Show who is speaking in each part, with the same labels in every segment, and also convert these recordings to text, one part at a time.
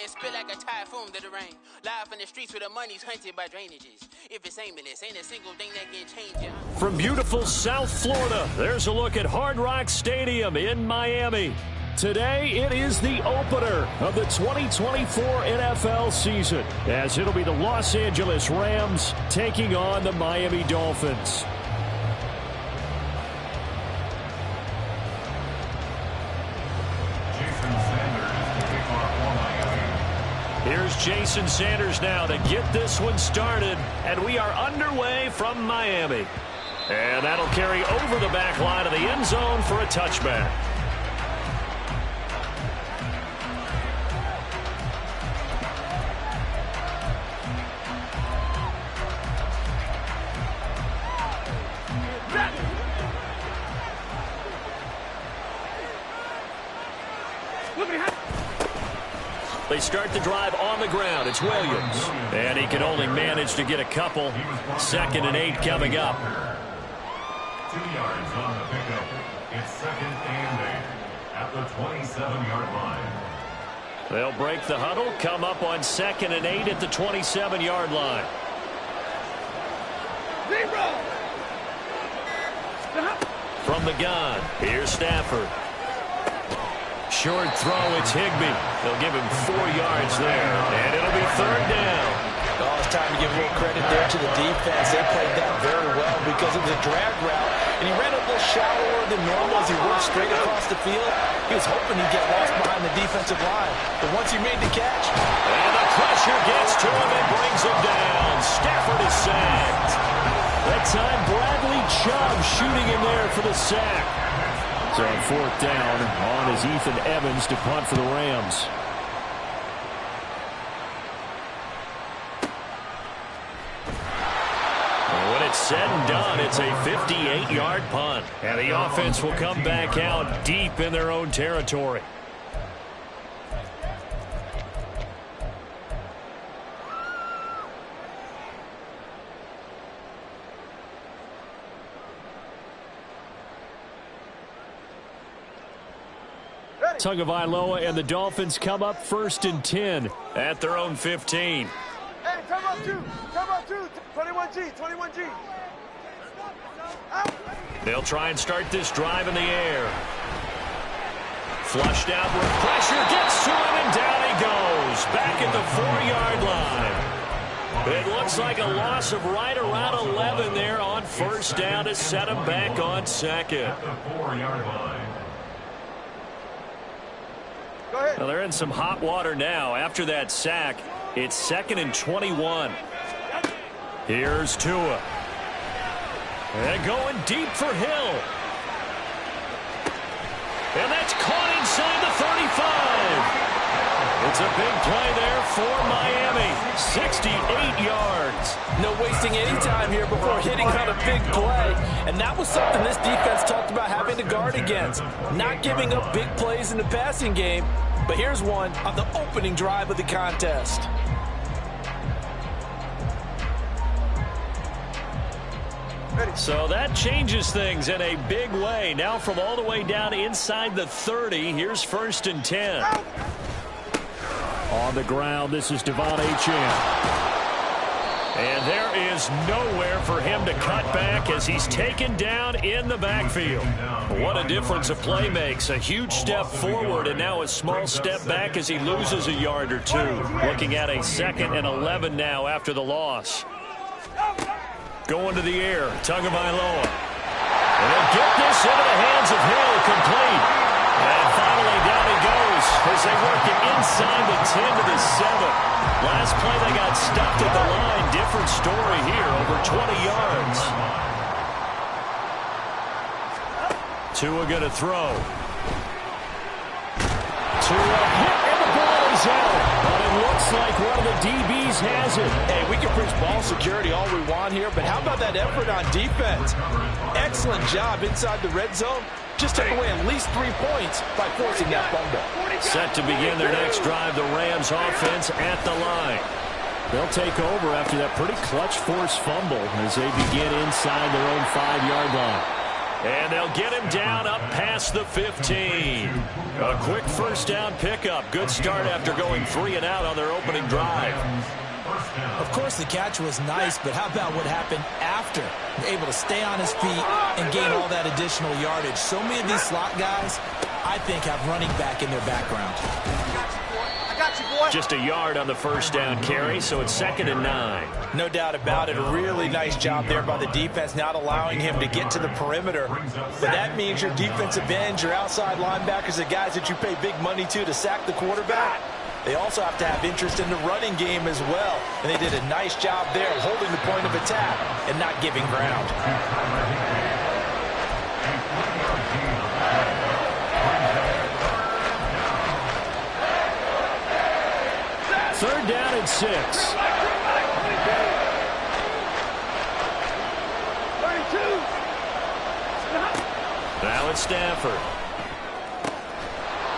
Speaker 1: and spit like a typhoon to the rain. Live in the streets where the money's hunted by drainages. If it's aimless, ain't a single thing that can change it.
Speaker 2: From beautiful South Florida, there's a look at Hard Rock Stadium in Miami. Today, it is the opener of the 2024 NFL season, as it'll be the Los Angeles Rams taking on the Miami Dolphins. Here's Jason Sanders now to get this one started, and we are underway from Miami. And that'll carry over the back line of the end zone for a touchback. They start the drive on the ground. It's Williams. And he can only manage to get a couple. 2nd and 8 coming up.
Speaker 3: 2 yards on the pickup. It's 2nd and 8 at the 27-yard line.
Speaker 2: They'll break the huddle, come up on 2nd and 8 at the 27-yard line. From the gun, here's Stafford. Short throw, it's Higbee. They'll give him 4 yards there, and it'll be 3rd down.
Speaker 4: Oh, it's time to give a little credit there to the defense. They played that very well because it was a drag route, and he ran a little shallower than normal as he worked straight across the field. He was hoping he'd get lost behind the defensive line, but once he made the catch,
Speaker 2: and the pressure gets to him and brings him down. Stafford is sacked. That time, Bradley Chubb shooting in there for the sack. So on 4th down, on is Ethan Evans to punt for the Rams. And when it's said and done, it's a 58-yard punt. And the offense will come back out deep in their own territory. Tagovailoa and the Dolphins come up 1st and 10 at their own 15.
Speaker 5: Hey, come up 2, 21G, 21G. Out.
Speaker 2: They'll try and start this drive in the air. Flushed out with pressure, gets to him, and down he goes. Back at the 4-yard line. It looks like a loss of right around 11 there on 1st down to set him back on 2nd.
Speaker 3: At the 4-yard line.
Speaker 2: Well, they're in some hot water now. After that sack, it's 2nd and 21. Here's Tua. And going deep for Hill. And that's caught inside the 35. It's a big play there for Miami. 68 yards.
Speaker 4: no wasting any time here before hitting on a big play. And that was something this defense talked about having to guard against. Not giving up big plays in the passing game. But here's one on the opening drive of the contest.
Speaker 2: So that changes things in a big way. Now from all the way down inside the 30, here's 1st and 10. On the ground, this is Devon Achane. And there is nowhere for him to cut back as he's taken down in the backfield. What a difference a play makes. A huge step forward and now a small step back as he loses a yard or two. Looking at a 2nd and 11 now after the loss. Going to the air, Tagovailoa. And they'll get this into the hands of Hill, complete. And finally down he goes as they work it inside the 10 to the 7. Last play they got stopped at the line. Different story here, over 20 yards. Tua going to throw. Tua hit and the ball is out. But it looks like one of the DBs has it.
Speaker 4: Hey, we can preach ball security all we want here, but how about that effort on defense? Excellent job inside the red zone. Just took away at least 3 points by forcing that fumble.
Speaker 2: Set to begin their next drive, the Rams offense at the line. They'll take over after that pretty clutch forced fumble as they begin inside their own 5-yard line. And they'll get him down up past the 15. A quick first down pickup. Good start after going 3 and out on their opening drive.
Speaker 4: Of course, the catch was nice, but how about what happened after? Able to stay on his feet and gain all that additional yardage. So many of these slot guys, I think, have running back in their background.
Speaker 5: I got you, boy.
Speaker 2: Just a yard on the first down carry, so it's 2nd and 9.
Speaker 4: No doubt about it. A really nice job there by the defense, not allowing him to get to the perimeter. But that means your defensive ends, your outside linebackers, the guys that you pay big money to sack the quarterback, they also have to have interest in the running game as well. And they did a nice job there of holding the point of attack and not giving ground.
Speaker 2: 3rd down and 6.
Speaker 5: 32.
Speaker 2: Now it's Stafford.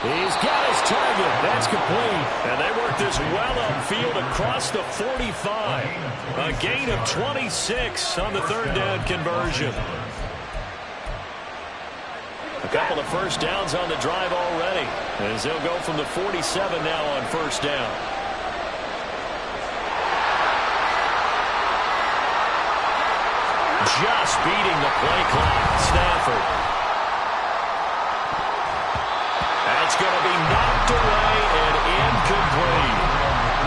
Speaker 2: He's got his target. That's complete. And they work this well upfield across the 45. A gain of 26 on the 3rd down conversion. A couple of first downs on the drive already, as they'll go from the 47 now on 1st down. Just beating the play clock. Stafford. That's going to be knocked away and incomplete.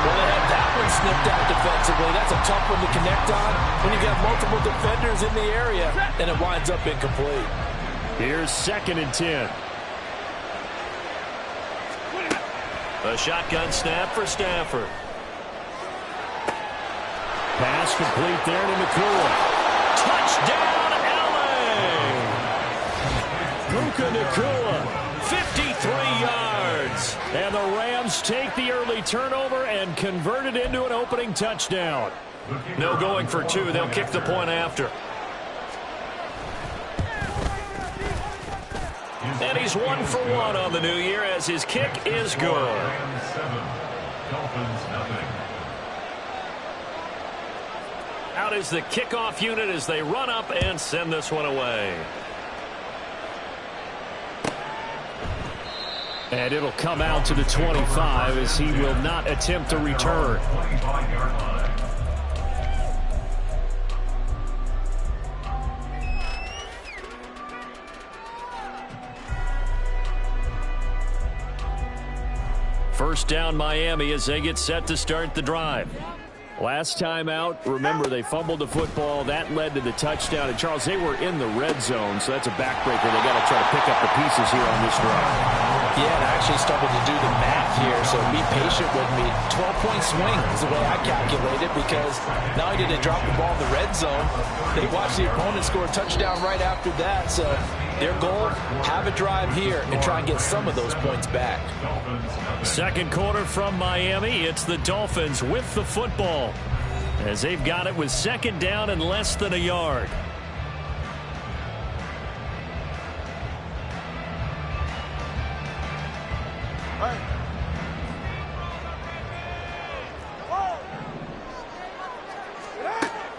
Speaker 4: Well, they had that one snipped out defensively. That's a tough one to connect on when you've got multiple defenders in the area, and it winds up incomplete.
Speaker 2: Here's 2nd and 10. A shotgun snap for Stafford. Pass complete there to Nakua. Touchdown, L.A. Puka Nakua, 53 yards. And the Rams take the early turnover and convert it into an opening touchdown. No going for 2. They'll kick the point after. And he's 1 for 1 on the new year as his kick is good. Out is the kickoff unit as they run up and send this one away. And it'll come out to the 25 as he will not attempt to return. First down Miami as they get set to start the drive. Last time out, remember, they fumbled the football. That led to the touchdown. And, Charles, they were in the red zone, so that's a backbreaker. They got to try to pick up the pieces here on this drive.
Speaker 4: Yeah, and I actually started to do the math here, so be patient with me. 12-point swing is the way I calculate it, because not only did they drop the ball in the red zone, they watched the opponent score a touchdown right after that. So their goal, have a drive here and try and get some of those points back.
Speaker 2: Second quarter from Miami. It's the Dolphins with the football, as they've got it with 2nd down and less than a yard.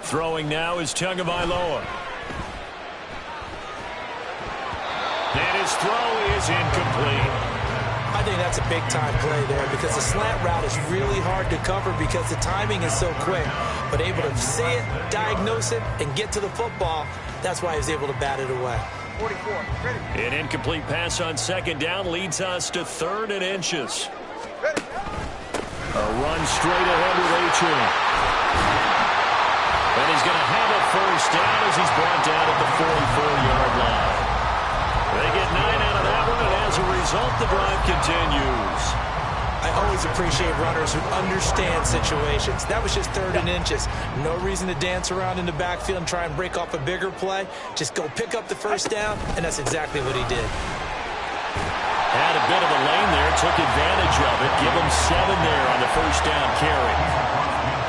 Speaker 2: Throwing now is Tagovailoa. And his throw is incomplete.
Speaker 4: I think that's a big-time play there, because the slant route is really hard to cover because the timing is so quick. But able to see it, diagnose it, and get to the football, that's why he was able to bat it away.
Speaker 5: 44. Ready.
Speaker 2: An incomplete pass on 2nd down leads us to 3rd and inches.
Speaker 5: Ready.
Speaker 2: A run straight ahead with A-Chain. And he's going to have a first down as he's brought down at the 44-yard line. They get 9 out of that one, and as a result, the drive continues.
Speaker 4: I always appreciate runners who understand situations. That was just 3rd and inches. No reason to dance around in the backfield and try and break off a bigger play. Just go pick up the first down, and that's exactly what he did.
Speaker 2: Had a bit of a lane there, took advantage of it. Give him 7 there on the first down carry.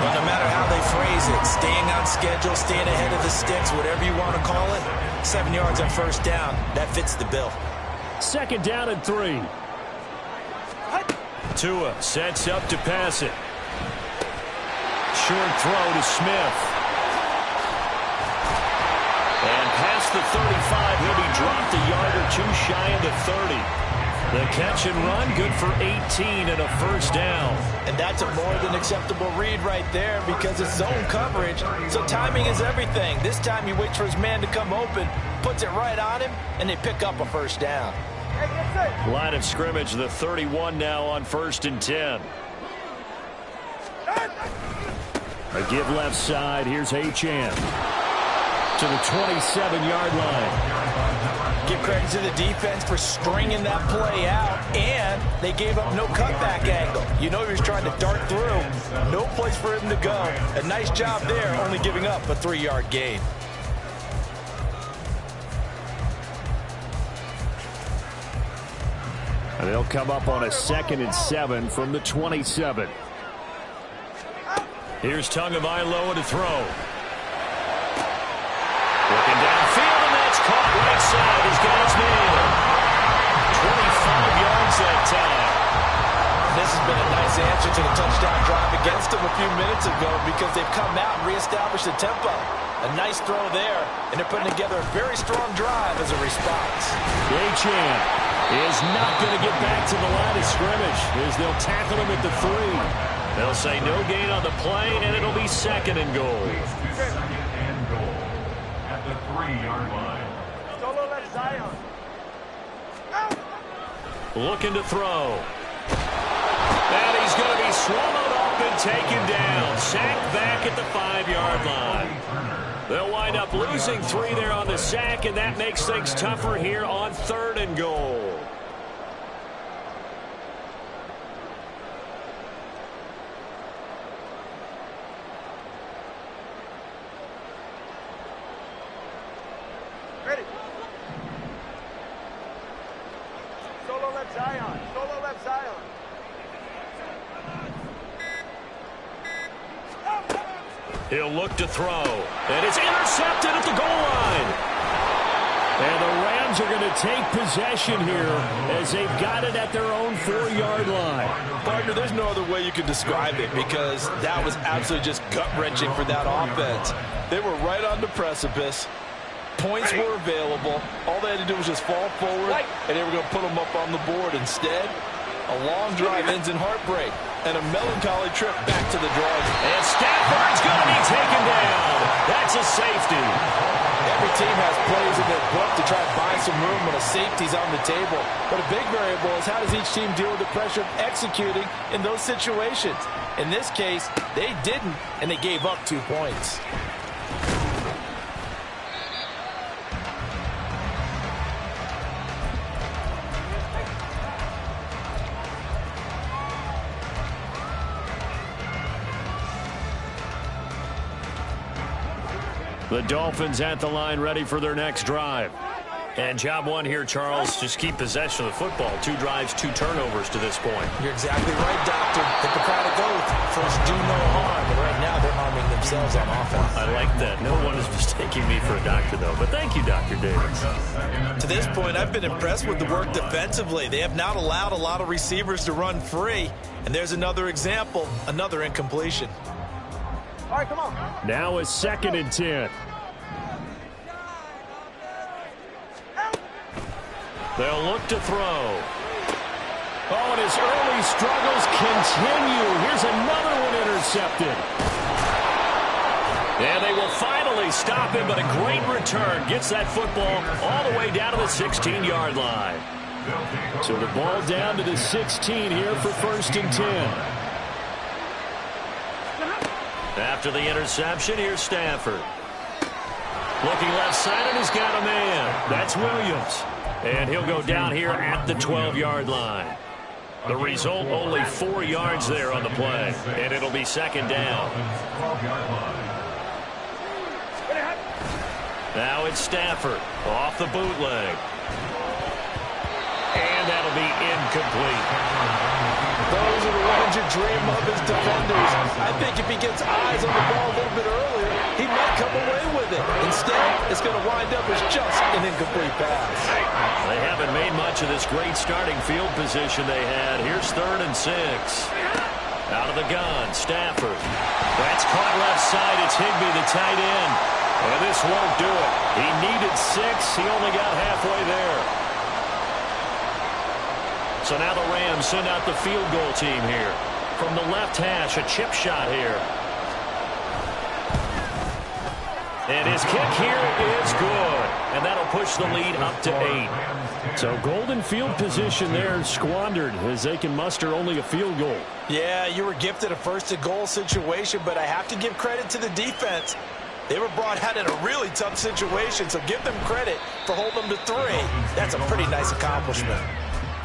Speaker 4: But no matter how they phrase it, staying on schedule, staying ahead of the sticks, whatever you want to call it, 7 yards on first down, that fits the bill.
Speaker 2: 2nd down and 3. Tua sets up to pass it. Short throw to Smith. And past the 35, he'll be too shy of the 30. The catch and run, good for 18 and a first down.
Speaker 4: And that's a more than acceptable read right there because it's zone coverage, so timing is everything. This time he waits for his man to come open, puts it right on him, and they pick up a first down.
Speaker 2: Line of scrimmage, the 31 now on 1st and 10. A give left side. Here's Achane to the 27-yard line.
Speaker 4: Give credit to the defense for stringing that play out, and they gave up no cutback angle. You know he was trying to dart through. No place for him to go. A nice job there, only giving up a 3-yard gain.
Speaker 2: And they'll come up on a 2nd and 7 from the 27. Here's Tagovailoa to throw. Looking downfield, and that's caught right side. He's got his man. 25 yards that time.
Speaker 4: This has been a nice answer to the touchdown drive against them a few minutes ago because they've come out and reestablished the tempo. A nice throw there, and they're putting together a very strong drive as a response.
Speaker 2: Achane is not going to get back to the line of scrimmage as they'll tackle him at the 3. They'll say no gain on the play, and it'll be 2nd and goal.
Speaker 3: 2nd and goal at the 3-yard line.
Speaker 5: Solo left Zion.
Speaker 2: Looking to throw. And he's going to be swallowed up and taken down. Sacked back at the 5-yard line. They'll wind up losing 3 there on the sack, and that makes things tougher here on 3rd and goal.
Speaker 5: Ready. Solo left Zion. Solo left Zion.
Speaker 2: He'll look to throw, and it's intercepted at the goal line. And the Rams are going to take possession here as they've got it at their own 4-yard line.
Speaker 4: Partner, there's no other way you can describe it because that was absolutely just gut-wrenching for that offense. They were right on the precipice. Points were available. All they had to do was just fall forward, and they were going to put them up on the board. Instead, a long drive ends in heartbreak and a melancholy trip back to the drawing board.
Speaker 2: And Stafford's going to be taken down. That's a safety.
Speaker 4: Every team has plays in their book to try to buy some room when a safety's on the table. But a big variable is how does each team deal with the pressure of executing in those situations. In this case, they didn't, and they gave up 2 points.
Speaker 2: The Dolphins at the line ready for their next drive. And job one here, Charles, just keep possession of the football. 2 drives, 2 turnovers to this point.
Speaker 4: You're exactly right, Doctor. Hippocratic oath. First, do no harm. But right now, they're harming themselves on offense.
Speaker 2: I like that. No one is mistaking me for a doctor, though. But thank you, Dr. Davis.
Speaker 4: To this point, I've been impressed with the work defensively. They have not allowed a lot of receivers to run free. And there's another example, another incompletion.
Speaker 5: All right, come on.
Speaker 2: Now a 2nd and 10. They'll look to throw. Oh, and his early struggles continue. Here's another one intercepted. And they will finally stop him, but a great return. Gets that football all the way down to the 16-yard line. So the ball down to the 16 here for 1st and 10. After the interception, here's Stafford. Looking left side, and he's got a man. That's Williams. And he'll go down here at the 12-yard line. The result, only 4 yards there on the play. And it'll be 2nd down. Now it's Stafford off the bootleg. And that'll be incomplete.
Speaker 4: Those are the ones you dream of as defenders. I think if he gets eyes on the ball a little bit earlier, he might come away with it. Instead, it's going to wind up as just an incomplete pass.
Speaker 2: They haven't made much of this great starting field position they had. Here's 3rd and 6. Out of the gun, Stafford. That's caught left side. It's Higbee, the tight end. And this won't do it. He needed 6. He only got halfway there. So now the Rams send out the field goal team here. From the left hash, a chip shot here. And his kick here is good. And that'll push the lead up to 8.
Speaker 6: So golden field position there squandered as they can muster only a field goal.
Speaker 4: Yeah, you were gifted a first-and-goal situation, but I have to give credit to the defense. They were brought out in a really tough situation, so give them credit for holding them to 3. That's a pretty nice accomplishment.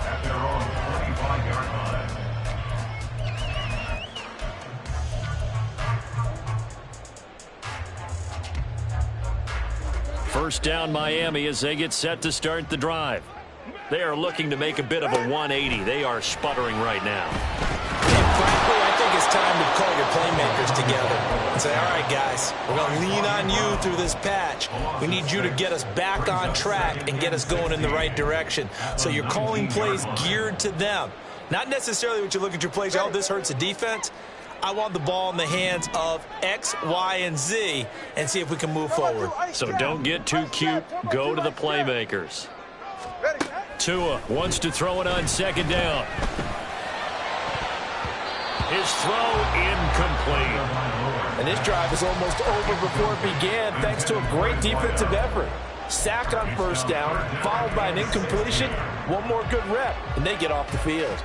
Speaker 3: At their own 25-yard line.
Speaker 2: First down Miami as they get set to start the drive. They are looking to make a bit of a 180. They are sputtering right now.
Speaker 4: And frankly, I think it's time to call your playmakers together and say, all right, guys, we're going to lean on you through this patch. We need you to get us back on track and get us going in the right direction. So you're calling plays geared to them. Not necessarily what you look at your plays, oh, this hurts the defense. I want the ball in the hands of X, Y, and Z and see if we can move forward.
Speaker 2: So don't get too cute. Go to the playmakers. Tua wants to throw it on second down. His throw incomplete.
Speaker 4: And this drive is almost over before it began thanks to a great defensive effort. Sack on first down, followed by an incompletion. One more good rep, and they get off the field.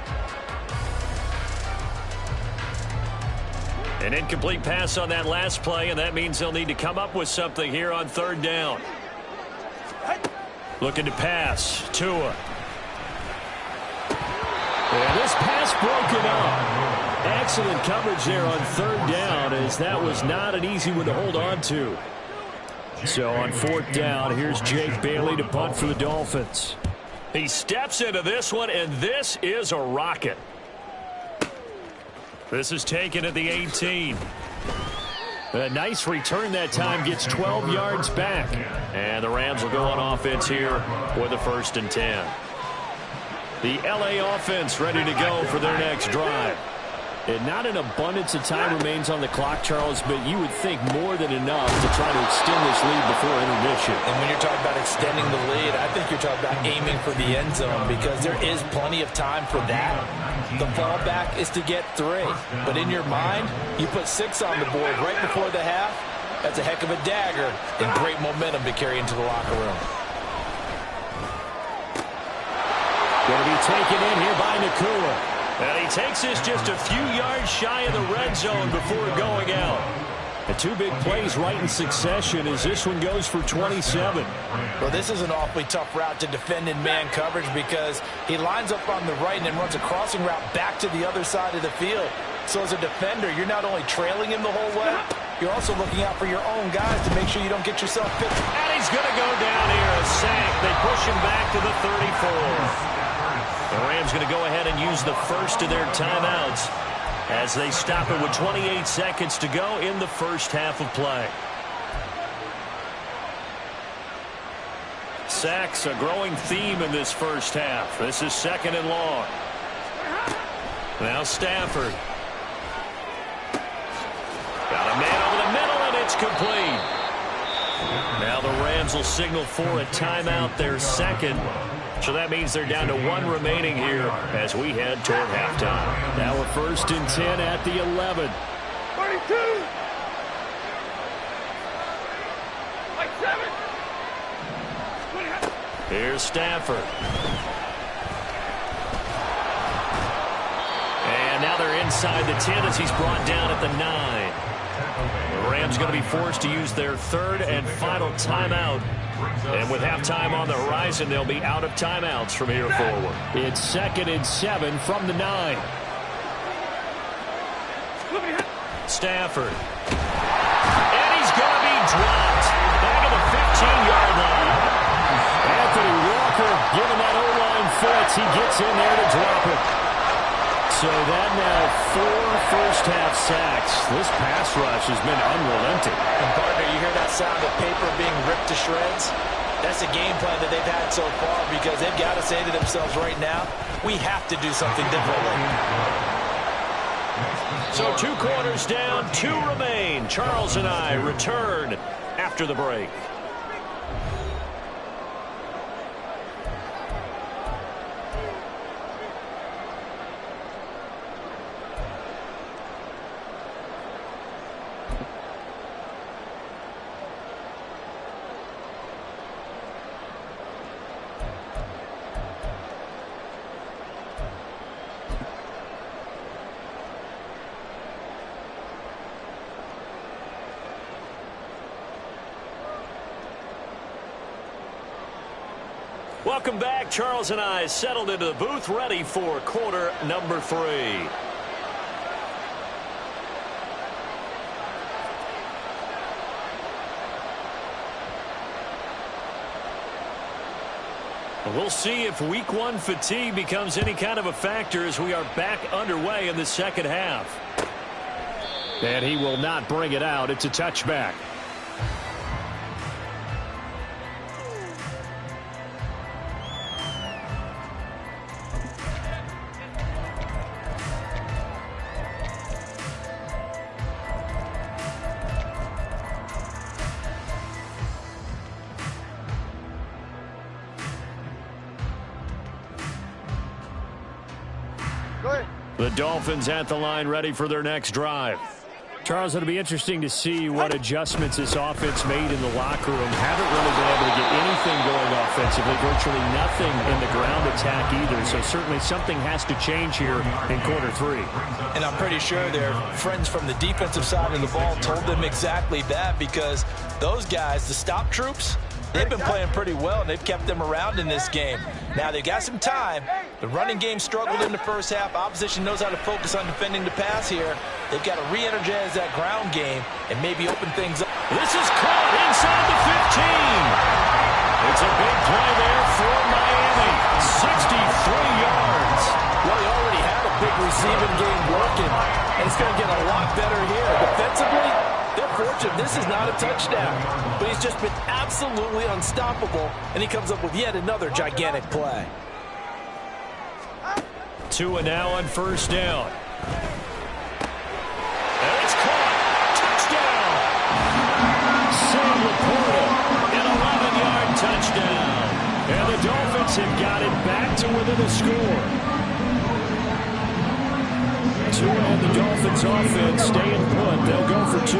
Speaker 2: An incomplete pass on that last play, and that means they'll need to come up with something here on third down. Looking to pass. Tua.
Speaker 6: And this pass broken up. Excellent coverage there on third down, as that was not an easy one to hold on to. So on fourth down, here's Jake Bailey to punt for the Dolphins.
Speaker 2: He steps into this one, and this is a rocket. This is taken at the 18.
Speaker 6: A nice return that time, gets 12 yards back.
Speaker 2: And the Rams will go on offense here for the 1st and 10. The LA offense ready to go for their next drive.
Speaker 6: And not an abundance of time remains on the clock, Charles, but you would think more than enough to try to extend this lead before intermission.
Speaker 4: And when you're talking about extending the lead, I think you're talking about aiming for the end zone because there is plenty of time for that. The fallback is to get 3. But in your mind, you put 6 on the board right before the half. That's a heck of a dagger and great momentum to carry into the locker room.
Speaker 6: Going to be taken in here by Nakua.
Speaker 2: And he takes this just a few yards shy of the red zone before going out.
Speaker 6: The 2 big plays right in succession as this one goes for 27.
Speaker 4: Well, this is an awfully tough route to defend in man coverage because he lines up on the right and then runs a crossing route back to the other side of the field. So as a defender, you're not only trailing him the whole way, you're also looking out for your own guys to make sure you don't get yourself picked.
Speaker 2: And he's going to go down here, a sack. They push him back to the 34. The Rams going to go ahead and use the first of their timeouts as they stop it with 28 seconds to go in the first half of play. Sacks, a growing theme in this first half. This is 2nd and long. Now Stafford. Got a man over the middle, and it's complete. Now the Rams will signal for a timeout, their 2nd. So that means they're down to 1 remaining here as we head toward halftime.
Speaker 6: Now we're 1st and 10 at the 11.
Speaker 5: 32. Like 7.
Speaker 2: Here's Stafford. And now they're inside the 10 as he's brought down at the 9. The Rams going to be forced to use their 3rd and final timeout. And with halftime on the horizon, they'll be out of timeouts from here forward.
Speaker 6: It's 2nd and 7 from the 9.
Speaker 2: Stafford. And he's going to be dropped. Back at the 15-yard line.
Speaker 6: Anthony Walker giving that O-line fits. He gets in there to drop it. So that now 4 first-half sacks. This pass rush has been unrelenting.
Speaker 4: And partner, you hear that sound of paper being ripped to shreds? That's the game plan that they've had so far because they've got to say to themselves right now, we have to do something differently.
Speaker 2: So 2 quarters down, 2 remain. Charles and I return after the break.
Speaker 6: Welcome back. Charles and I settled into the booth, ready for quarter number 3. We'll see if week 1 fatigue becomes any kind of a factor as we are back underway in the second half. And he will not bring it out. It's a touchback. The Dolphins at the line, ready for their next drive. Charles, it'll be interesting to see what adjustments this offense made in the locker room. Haven't really been able to get anything going offensively, virtually nothing in the ground attack either. So certainly something has to change here in quarter 3.
Speaker 4: And I'm pretty sure their friends from the defensive side of the ball told them exactly that, because those guys, the stop troops, they've been playing pretty well, and they've kept them around in this game. Now, they've got some time. The running game struggled in the first half. Opposition knows how to focus on defending the pass here. They've got to re-energize that ground game and maybe open things up.
Speaker 6: This is caught inside the 15. It's a big play there for Miami. 63 yards.
Speaker 4: Well, he already had a big receiving game working, and it's going to get a lot better here. Defensively, they're fortunate this is not a touchdown, but he's just been absolutely unstoppable, and he comes up with yet another gigantic play.
Speaker 6: 2 and now on first down. And it's caught. Touchdown. Sam Laporta, an 11-yard touchdown. And the Dolphins have got it back to within a score. Tua and the Dolphins offense staying put. They'll go for 2.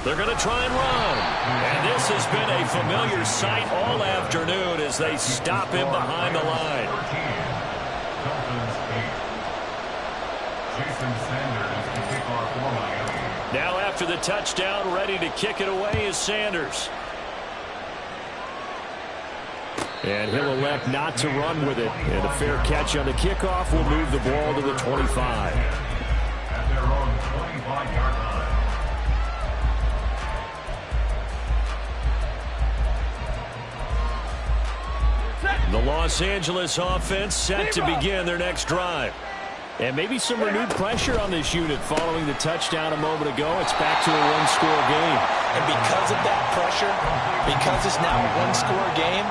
Speaker 6: They're going to try and run. And this has been a familiar sight all afternoon as they stop him behind the line. Now after the touchdown, ready to kick it away is Sanders. And he'll elect not to run with it. And a fair catch on the kickoff will move the ball to the 25.
Speaker 3: At their own 25-yard line.
Speaker 6: The Los Angeles offense set to begin their next drive. And maybe some renewed pressure on this unit following the touchdown a moment ago. It's back to a one-score game.
Speaker 4: And because of that pressure, because it's now a one-score game,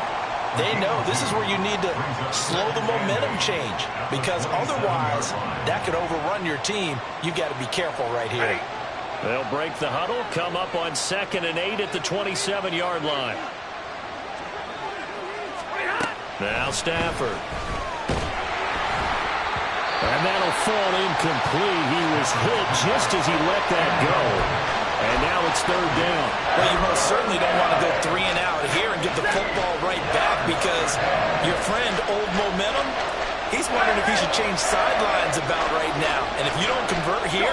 Speaker 4: they know this is where you need to slow the momentum change, because otherwise that could overrun your team. You've got to be careful right here.
Speaker 6: They'll break the huddle, come up on 2nd and 8 at the 27-yard line. Now Stafford. And that'll fall incomplete. He was hit just as he let that go. And now it's 3rd down.
Speaker 4: Well, you most certainly don't want to go 3 and out here and get the football right back, because your friend, Old Momentum, he's wondering if he should change sidelines about right now. And if you don't convert here,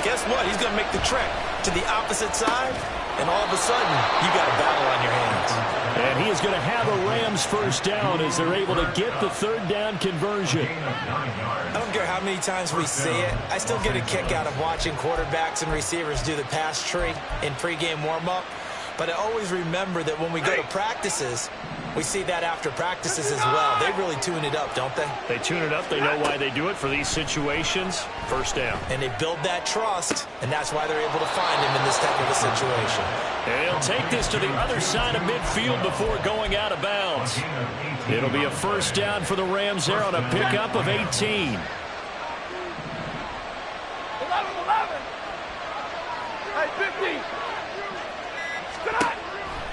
Speaker 4: guess what? He's going to make the trek to the opposite side, and all of a sudden, you got a battle on your hands.
Speaker 6: And he is going to have a Rams first down as they're able to get the 3rd down conversion.
Speaker 7: I don't care how many times we see it. I still get a kick out of watching quarterbacks and receivers do the pass tree in pregame warm-up. But I always remember that when we go to practices, we see that after practices as well. They really tune it up, don't they?
Speaker 6: They tune it up. They know why they do it for these situations. First down.
Speaker 7: And they build that trust, and that's why they're able to find him in this type of a situation.
Speaker 6: And he'll take this to the other side of midfield before going out of bounds. It'll be a first down for the Rams there on a pickup of 18.
Speaker 5: 11. Hey, 50.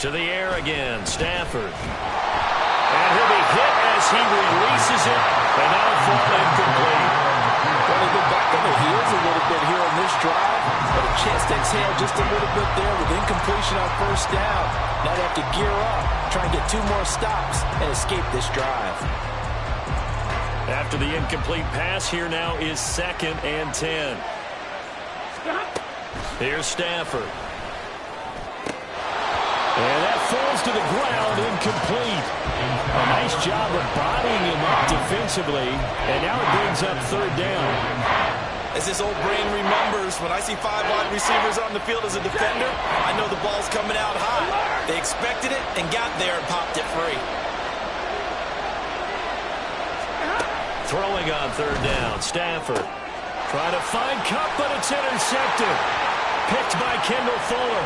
Speaker 6: To the air again, Stafford. And he'll be hit as he releases it, and that'll fall incomplete.
Speaker 4: Well, they've been back on their heels a little bit here on this drive, but a chance to exhale just a little bit there with incompletion on first down. Now they have to gear up, try and get 2 more stops and escape this drive.
Speaker 6: After the incomplete pass, here now is 2nd and 10. Here's Stafford. And that falls to the ground, incomplete. A nice job of bodying him up defensively, and now it brings up third down.
Speaker 7: As this old brain remembers, when I see 5 wide receivers on the field as a defender, I know the ball's coming out high. They expected it and got there and popped it free.
Speaker 6: Throwing on third down, Stafford. Trying to find Cup, but it's intercepted. Picked by Kendall Fuller.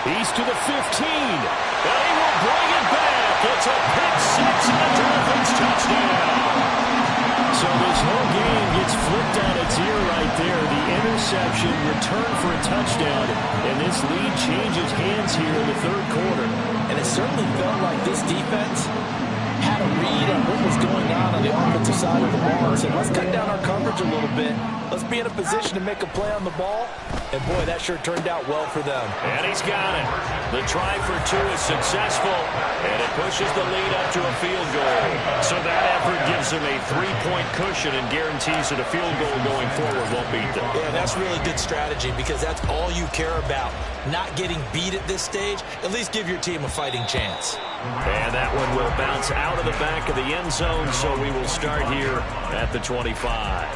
Speaker 6: He's to the 15. And he will bring it back. It's a pick six and a Dolphins touchdown. So this whole game gets flipped on its ear right there. The interception, return for a touchdown, and this lead changes hands here in the third quarter.
Speaker 7: And it certainly felt like this defense had a read on what was going on the offensive side of the ball and said, let's cut down our coverage a little bit. Let's be in a position to make a play on the ball. And, boy, that sure turned out well for them.
Speaker 2: And he's got it. The try for 2 is successful, and it pushes the lead up to a field goal. So that effort gives them a 3-point cushion and guarantees that a field goal going forward won't beat them.
Speaker 7: Yeah, that's really good strategy because that's all you care about. Not getting beat at this stage, at least give your team a fighting chance.
Speaker 2: And that one will bounce out of the back of the end zone, so we will start here at the 25.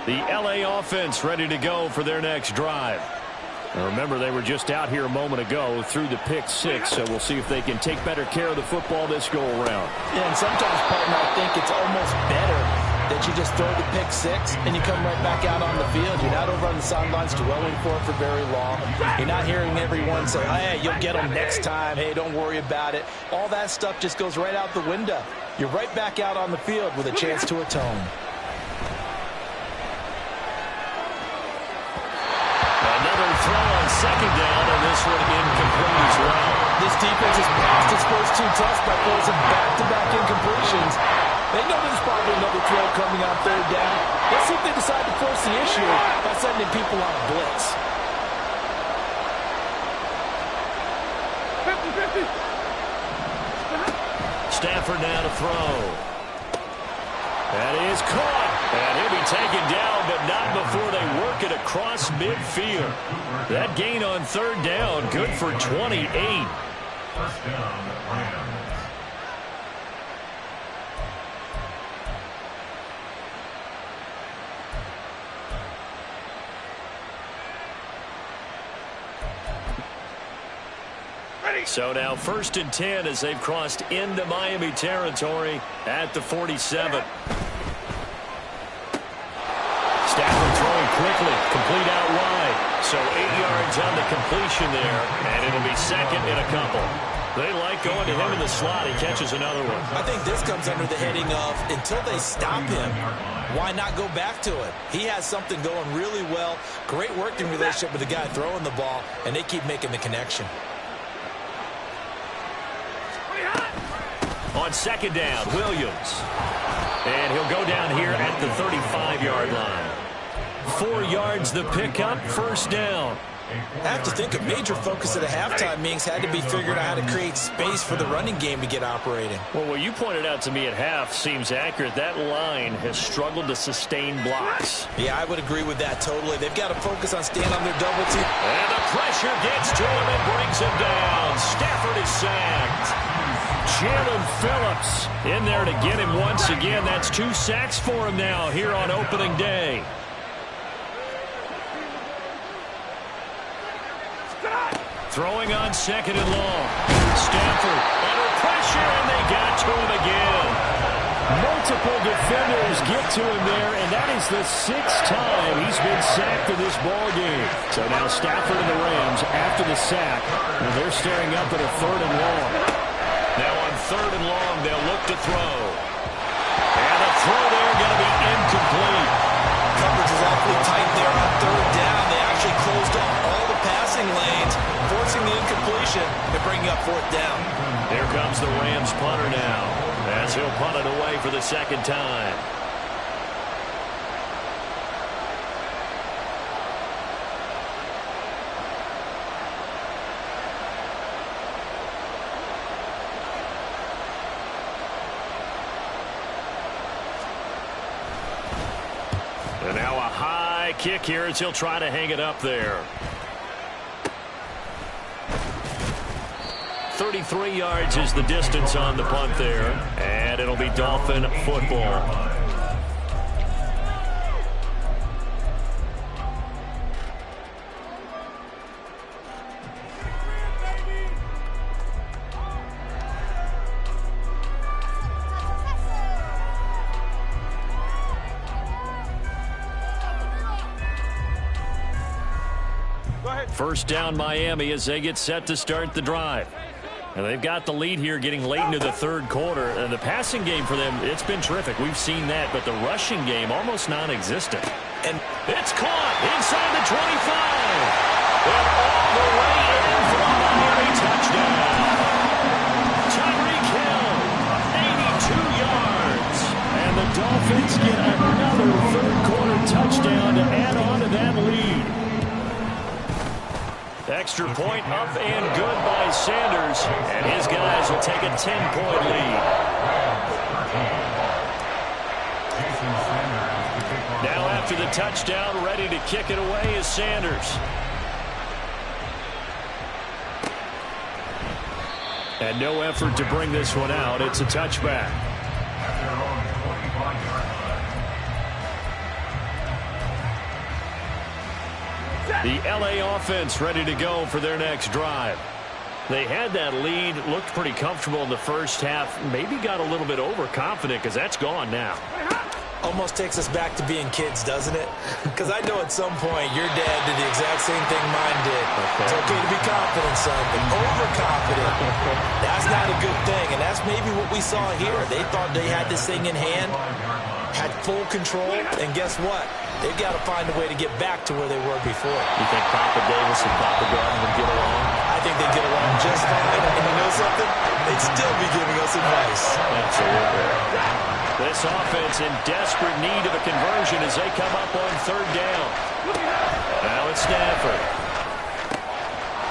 Speaker 2: The LA offense ready to go for their next drive. Now remember, they were just out here a moment ago through the pick six, so we'll see if they can take better care of the football this go-around.
Speaker 7: Yeah, and sometimes, partner, I think it's almost better that you just throw the pick six and you come right back out on the field. You're not over on the sidelines dwelling for it for very long. You're not hearing everyone say, hey, you'll get them next time. Hey, don't worry about it. All that stuff just goes right out the window. You're right back out on the field with a chance to atone.
Speaker 2: Another throw on second down, and this one incomplete as well.
Speaker 7: This defense has passed its first 2 tests by forcing back-to-back incompletions. They know there's probably another throw coming on third down. Let's see if they decide to force the issue by sending people on a blitz.
Speaker 5: 50-50.
Speaker 2: Stafford now to throw. That is caught. And he'll be taken down, but not before they work it across midfield. That gain on third down, good for 28.
Speaker 3: First down, Rams.
Speaker 2: So now 1st and 10 as they've crossed into Miami territory at the 47. Stafford throwing quickly, complete out wide. So 8 yards on the completion there, and it'll be second and a couple. They like going to him in the slot. He catches another one.
Speaker 7: I think this comes under the heading of until they stop him, why not go back to it? He has something going really well. Great working relationship with the guy throwing the ball, and they keep making the connection.
Speaker 2: On second down, Williams. And he'll go down here at the 35-yard line. 4 yards the pickup, first down.
Speaker 7: I have to think a major focus of the halftime meetings had to be figuring out how to create space for the running game to get operating.
Speaker 2: Well, what you pointed out to me at half seems accurate. That line has struggled to sustain blocks.
Speaker 7: Yeah, I would agree with that totally. They've got to focus on staying on their double team.
Speaker 2: And the pressure gets to him and brings him down. Stafford is sacked. Jalen Phillips in there to get him once again. That's 2 sacks for him now here on opening day. Throwing on second and long. Stafford under pressure, and they got to him again.
Speaker 6: Multiple defenders get to him there, and that is the 6th time he's been sacked in this ball game. So now Stafford and the Rams after the sack, and they're staring up at a 3rd and long.
Speaker 2: Now on 3rd and long, they'll look to throw. And the throw there going to be incomplete.
Speaker 7: Coverage is awfully tight there on 3rd down. They actually closed off all the passing lanes, forcing the incompletion and bringing up 4th down.
Speaker 2: Here comes the Rams punter now, as he'll punt it away for the 2nd time. high kick here as he'll try to hang it up there. 33 yards is the distance on the punt there, and it'll be Dolphin football. First down Miami as they get set to start the drive. And they've got the lead here getting late into the third quarter. And the passing game for them, it's been terrific. We've seen that. But the rushing game, almost non-existent. And it's caught inside the 25. And all the way in for a Miami touchdown. Tyreek Hill, 82 yards. And the Dolphins get another third quarter touchdown to add on to that lead. Extra point up and good by Sanders, and his guys will take a 10-point lead. Now after the touchdown, ready to kick it away is Sanders. And no effort to bring this one out. It's a touchback. The LA offense ready to go for their next drive. They had that lead, looked pretty comfortable in the first half, maybe got a little bit overconfident because that's gone now.
Speaker 7: Almost takes us back to being kids, doesn't it? Because I know at some point your dad did the exact same thing mine did. Okay. It's okay to be confident, son, but overconfident, that's not a good thing. And that's maybe what we saw here. They thought they had this thing in hand, had full control, and guess what? They've got to find a way to get back to where they were before.
Speaker 2: You think Papa Davis and Papa Gordon would get along?
Speaker 7: I think they get along just fine. And you know something? They'd still be giving us advice.
Speaker 2: Absolutely. This offense in desperate need of a conversion as they come up on third down. Now it's Stafford.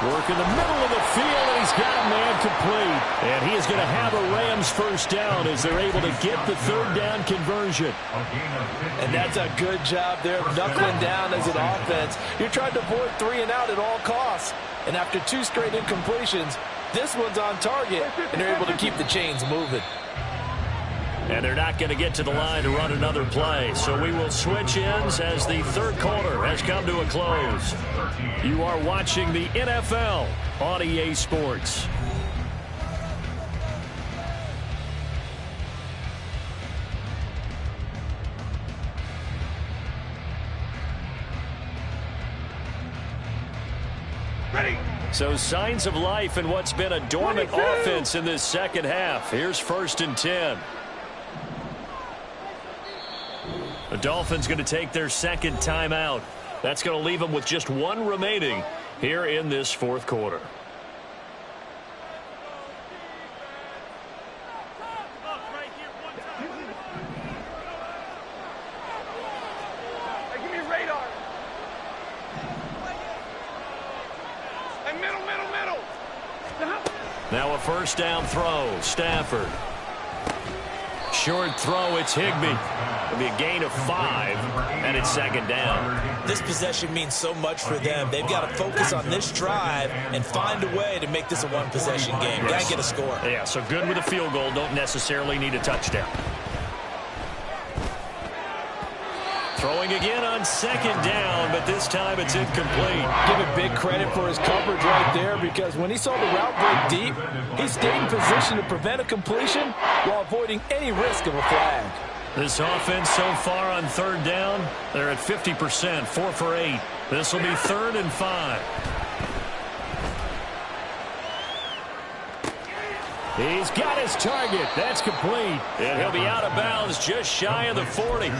Speaker 2: Work in the middle of the field, and he's got a man complete. And he is going to have a Rams first down as they're able to get the third down conversion.
Speaker 4: And that's a good job there, knuckling down as an offense. You're trying to avoid 3 and out at all costs. And after 2 straight incompletions, this one's on target, and they're able to keep the chains moving.
Speaker 2: And they're not going to get to the line to run another play. So we will switch ends as the third quarter has come to a close. You are watching the NFL on EA Sports.
Speaker 5: Ready.
Speaker 2: So signs of life in what's been a dormant offense in this second half. Here's 1st and 10. The Dolphins going to take their second timeout. That's going to leave them with just 1 remaining here in this fourth quarter.
Speaker 5: Hey, give me radar. Hey, middle.
Speaker 2: Now a first down throw. Stafford. Short throw. It's Higbee. It'll be a gain of 5, and it's second down.
Speaker 7: This possession means so much for them. They've got to focus on this drive and find a way to make this a one-possession game. Got to get a score.
Speaker 2: Yeah, so good with a field goal. Don't necessarily need a touchdown. Throwing again on second down, but this time it's incomplete.
Speaker 4: Give him big credit for his coverage right there, because when he saw the route break deep, he stayed in position to prevent a completion while avoiding any risk of a flag.
Speaker 2: This offense so far on third down, they're at 50%, 4 for 8. This will be 3rd and 5. He's got his target. That's complete. And he'll be out of bounds just shy of the 40.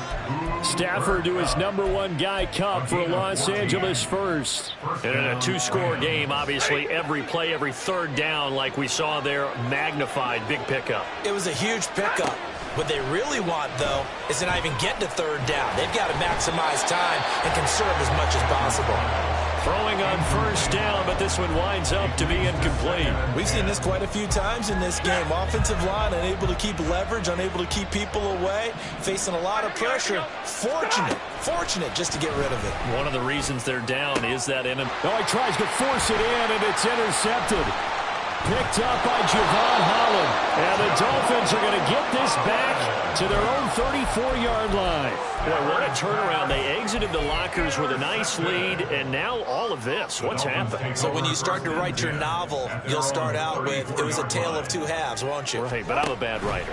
Speaker 2: Stafford to his #1 guy, Cup, for a Los Angeles first. And in a 2-score game, obviously, every play, every third down, like we saw there, magnified. Big pickup.
Speaker 7: It was a huge pickup. What they really want, though, is to not even get to third down. They've got to maximize time and conserve as much as possible.
Speaker 6: Throwing on first down, but this one winds up to be incomplete.
Speaker 7: We've seen this quite a few times in this game. Offensive line unable to keep leverage, unable to keep people away, facing a lot of pressure. Fortunate just to get rid of it.
Speaker 6: One of the reasons they're down is that he tries to force it in, and it's intercepted. Picked up by Javon Holland. And the Dolphins are going to get this back to their own 34-yard line. Boy, what a turnaround. They exited the lockers with a nice lead, and now all of this. What's happened?
Speaker 7: So when you start to write your novel, you'll start out with, it was a tale of two halves, won't you?
Speaker 6: Right, but I'm a bad writer.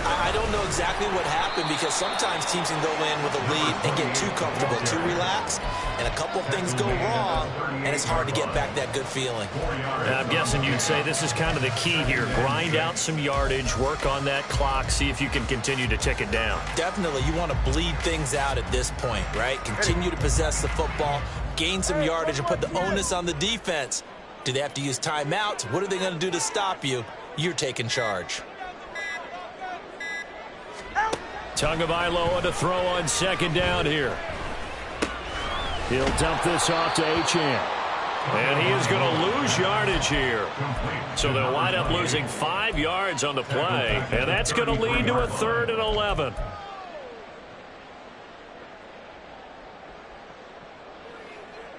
Speaker 7: I don't know exactly what happened, because sometimes teams can go in with a lead and get too comfortable, too relaxed, and a couple of things go wrong, and it's hard to get back that good feeling.
Speaker 6: I'm guessing you'd say this is kind of the key here. Grind out some yardage, work on that clock, see if you can continue to tick it down.
Speaker 7: Definitely, you want to bleed things out at this point, right? Continue to possess the football, gain some yardage, and put the onus on the defense. Do they have to use timeouts? What are they going to do to stop you? You're taking charge.
Speaker 6: Tagovailoa to throw on second down here. He'll dump this off to Achane. And he is going to lose yardage here. So they'll wind up losing 5 yards on the play. And that's going to lead to a 3rd and 11.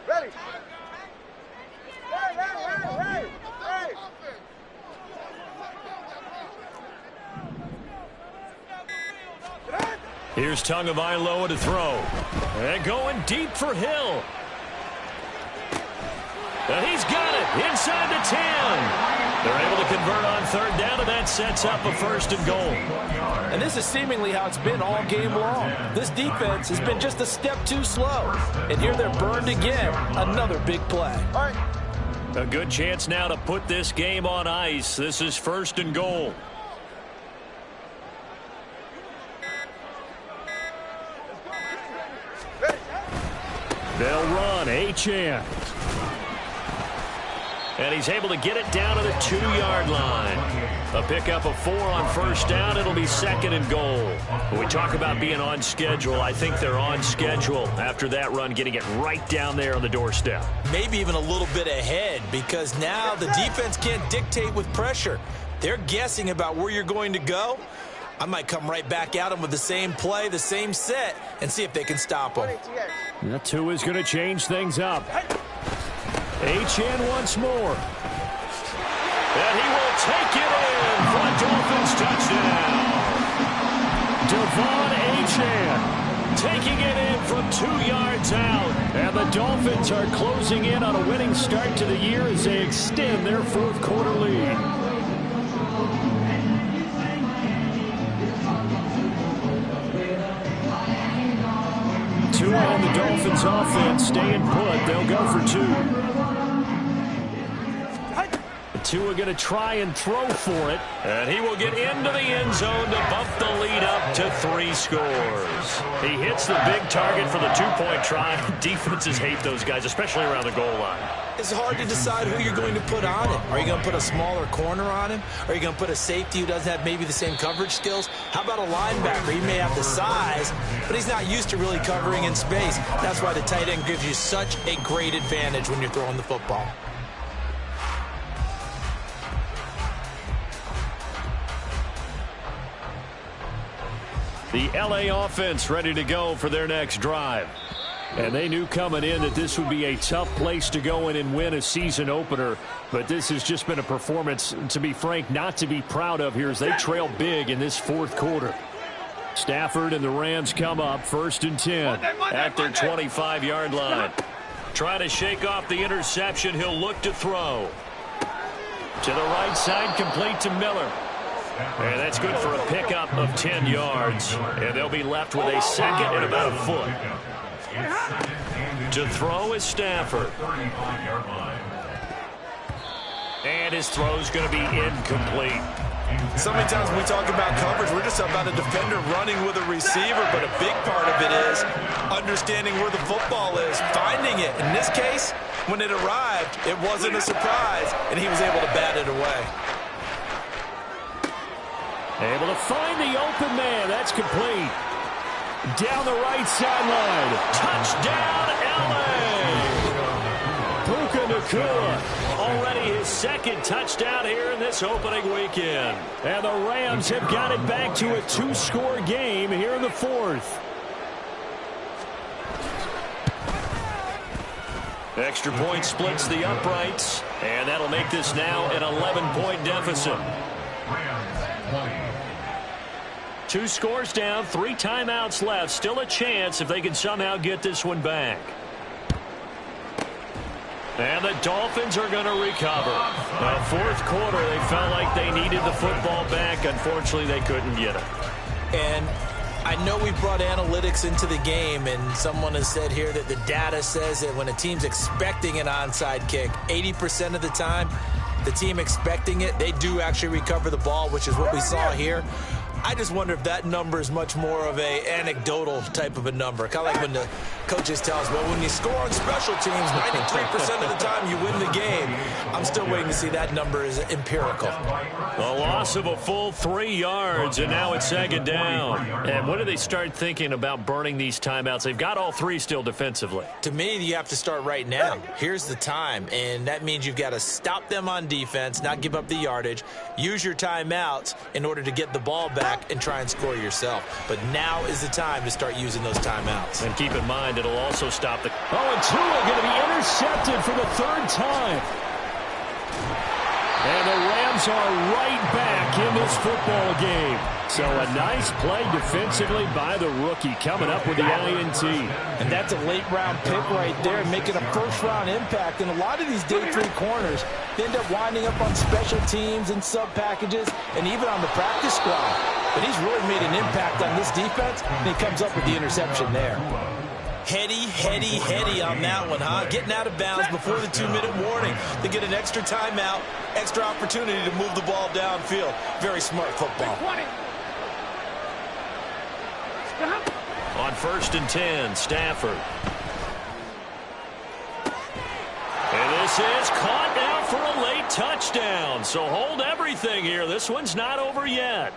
Speaker 5: Ready. Hey.
Speaker 6: Here's Tagovailoa to throw. And going deep for Hill. And he's got it inside the 10. They're able to convert on 3rd down, and that sets up a 1st and goal.
Speaker 4: And this is seemingly how it's been all game long. This defense has been just a step too slow. And here they're burned again. Another big play.
Speaker 5: All right.
Speaker 6: A good chance now to put this game on ice. This is 1st and goal. They'll run. Achane. And he's able to get it down to the 2-yard line. A pickup of 4 on 1st down. It'll be 2nd and goal. When we talk about being on schedule, I think they're on schedule after that run, getting it right down there on the doorstep.
Speaker 7: Maybe even a little bit ahead, because now the defense can't dictate with pressure. They're guessing about where you're going to go. I might come right back at them with the same play, the same set, and see if they can stop them.
Speaker 6: That 2 is going to change things up. Achane once more. And he will take it in for a Dolphins touchdown. Devon Achane taking it in from 2 yards out. And the Dolphins are closing in on a winning start to the year as they extend their 4th quarter lead. Tua and the Dolphins offense staying put. They'll go for 2. Tua going to try and throw for it. And he will get into the end zone to bump the lead up to 3 scores. He hits the big target for the 2-point try. Defenses hate those guys, especially around the goal line.
Speaker 7: It's hard to decide who you're going to put on him. Are you going to put a smaller corner on him? Are you going to put a safety who doesn't have maybe the same coverage skills? How about a linebacker? He may have the size, but he's not used to really covering in space. That's why the tight end gives you such a great advantage when you're throwing the football.
Speaker 6: The LA offense ready to go for their next drive. And they knew coming in that this would be a tough place to go in and win a season opener. But this has just been a performance, to be frank, not to be proud of here as they trail big in this 4th quarter. Stafford and the Rams come up 1st and 10 at their 25-yard line. Trying to shake off the interception. He'll look to throw. To the right side, complete to Miller. And that's good for a pickup of 10 yards. And they'll be left with a 2nd and about a foot. To throw is Stafford. And his throw's going to be incomplete.
Speaker 7: So many times when we talk about coverage, we're just about a defender running with a receiver, but a big part of it is understanding where the football is, finding it. In this case, when it arrived, it wasn't a surprise, and he was able to bat it away.
Speaker 6: Able to find the open man. That's complete. Down the right sideline. Touchdown, LA! Tua, already his second touchdown here in this opening weekend. And the Rams have got it back to a 2-score game here in the fourth. Extra point splits the uprights, and that'll make this now an 11-point deficit. 2 scores down, 3 timeouts left. Still a chance if they can somehow get this one back. And the Dolphins are going to recover. Now, fourth quarter, they felt like they needed the football back. Unfortunately, they couldn't get it.
Speaker 7: And I know we brought analytics into the game, and someone has said here that the data says that when a team's expecting an onside kick, 80% of the time, the team expecting it, they do actually recover the ball, which is what we saw here. I just wonder if that number is much more of a anecdotal type of a number. Kind of like when the coaches tell us, well, when you score on special teams, 93% of the time you win the game. I'm still waiting to see that number is empirical.
Speaker 6: A loss of a full 3 yards, and now it's second down. And when do they start thinking about burning these timeouts? They've got all 3 still defensively.
Speaker 7: To me, you have to start right now. Here's the time, and that means you've got to stop them on defense, not give up the yardage, use your timeouts in order to get the ball back and try and score yourself. But now is the time to start using those timeouts.
Speaker 6: And keep in mind, it'll also stop the... Oh, and Tua going to be intercepted for the 3rd time. And the Rams are right back in this football game. So a nice play defensively by the rookie, coming up with the INT.
Speaker 7: And that's a late-round pick right there, making a first-round impact. And a lot of these day 3 corners, they end up winding up on special teams and sub-packages and even on the practice squad. But he's really made an impact on this defense, and he comes up with the interception there. Heady on that one, huh? Getting out of bounds before the 2-minute warning. They get an extra timeout, extra opportunity to move the ball downfield. Very smart football.
Speaker 6: On 1st and 10, Stafford. And this is caught now for a late touchdown. So hold everything here. This one's not over yet.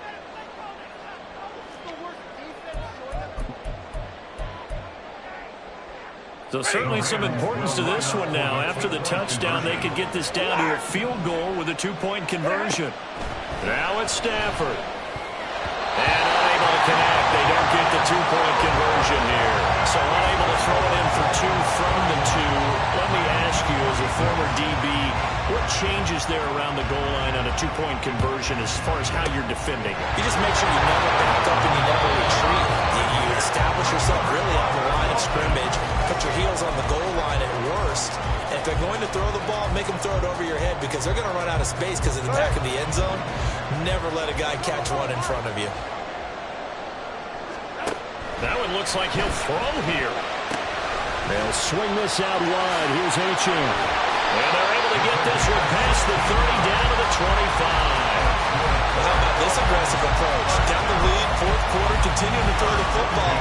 Speaker 6: So certainly some importance to this one now. After the touchdown, they could get this down to a field goal with a 2-point conversion. Now it's Stafford. And unable to connect. They don't get the 2-point conversion here. So unable to throw it in for 2 from the 2. Let me ask you, as a former DB, what changes there around the goal line on a 2-point conversion as far as how you're defending?
Speaker 7: You just make sure you never back up and you never retreat. You establish yourself really on the line of scrimmage, put your heels on the goal line at worst. And if they're going to throw the ball, make them throw it over your head because they're going to run out of space because of the back of the end zone. Never let a guy catch one in front of you.
Speaker 6: That one looks like he'll throw here. They'll swing this out wide. Here's H.M. And they're able to get this one past the 30 down to the 25.
Speaker 7: Well, how about this aggressive approach? Down the lead, 4th quarter, continuing to throw the football.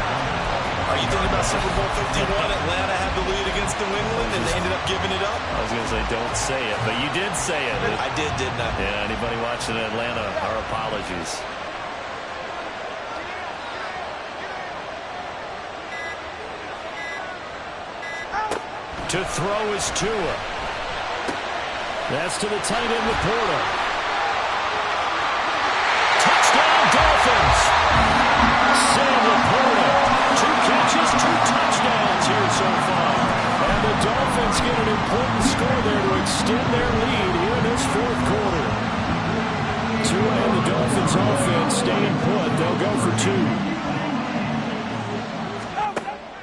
Speaker 7: Are you thinking about Super Bowl 51? Atlanta had the lead against New England, and they ended up giving it up?
Speaker 6: I was going to say, don't say it, but you did say it.
Speaker 7: I did, didn't I?
Speaker 6: Yeah, anybody watching Atlanta, our apologies. To throw is Tua. That's to the tight end, Laporta. Touchdown, Dolphins! Sam Laporta. 2 catches, 2 touchdowns here so far. And the Dolphins get an important score there to extend their lead here in this 4th quarter. Tua and the Dolphins offense staying put. They'll go for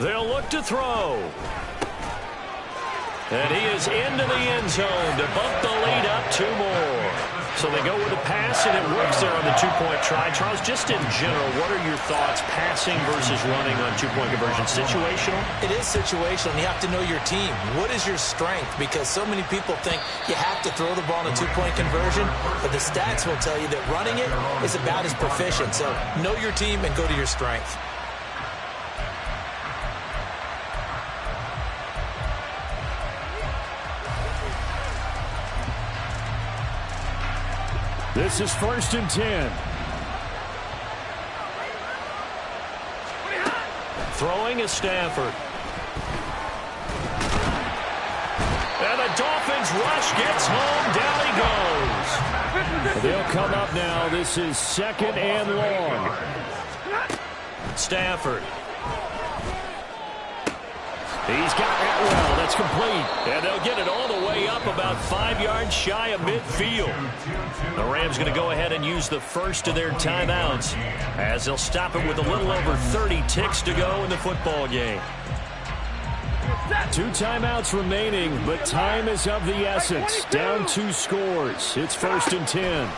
Speaker 6: 2. They'll look to throw. And he is into the end zone to bump the lead up 2 more. So they go with a pass, and it works there on the 2-point try. Charles, just in general, what are your thoughts passing versus running on 2-point conversion? Situational?
Speaker 7: It is situational, and you have to know your team. What is your strength? Because so many people think you have to throw the ball in a 2-point conversion, but the stats will tell you that running it is about as proficient. So know your team and go to your strength.
Speaker 6: This is 1st and 10. Throwing is Stafford. And the Dolphins
Speaker 2: rush gets home. Down he goes. They'll come up now. This is 2nd and long. Stafford. He's got that well. That's complete. And they'll get it all the way up about 5 yards shy of midfield. The Rams going to go ahead and use the first of their timeouts as they'll stop it with a little over 30 ticks to go in the football game.
Speaker 6: 2 timeouts remaining, but time is of the essence. Down 2 scores. It's 1st and 10.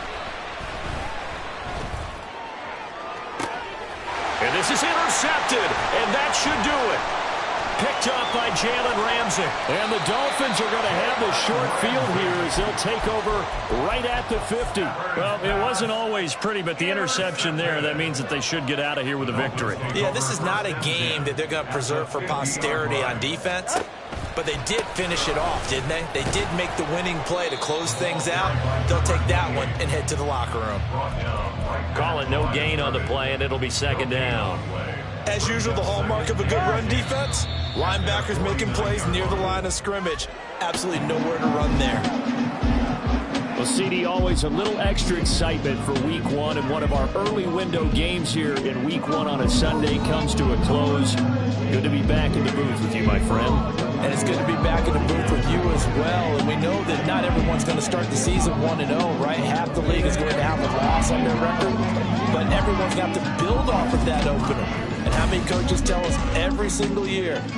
Speaker 2: And this is intercepted, and that should do it. Picked up by Jalen Ramsey.
Speaker 6: And the Dolphins are going to have the short field here as they'll take over right at the 50.
Speaker 2: Well, it wasn't always pretty, but the interception there, that means that they should get out of here with a victory.
Speaker 7: Yeah, this is not a game that they're going to preserve for posterity on defense, but they did finish it off, didn't they? They did make the winning play to close things out. They'll take that one and head to the locker room.
Speaker 2: Call it no gain on the play, and it'll be 2nd down.
Speaker 7: As usual, the hallmark of a good run defense, linebackers making plays near the line of scrimmage. Absolutely nowhere to run there.
Speaker 6: Well, CD, always a little extra excitement for Week 1, and one of our early window games here in Week 1 on a Sunday comes to a close. Good to be back in the booth with you, my friend.
Speaker 7: And it's good to be back in the booth with you as well. And we know that not everyone's going to start the season 1-0, right? Half the league is going to have a loss on their record, but everyone's going to have to build off of that opener. And how many coaches tell us every single year,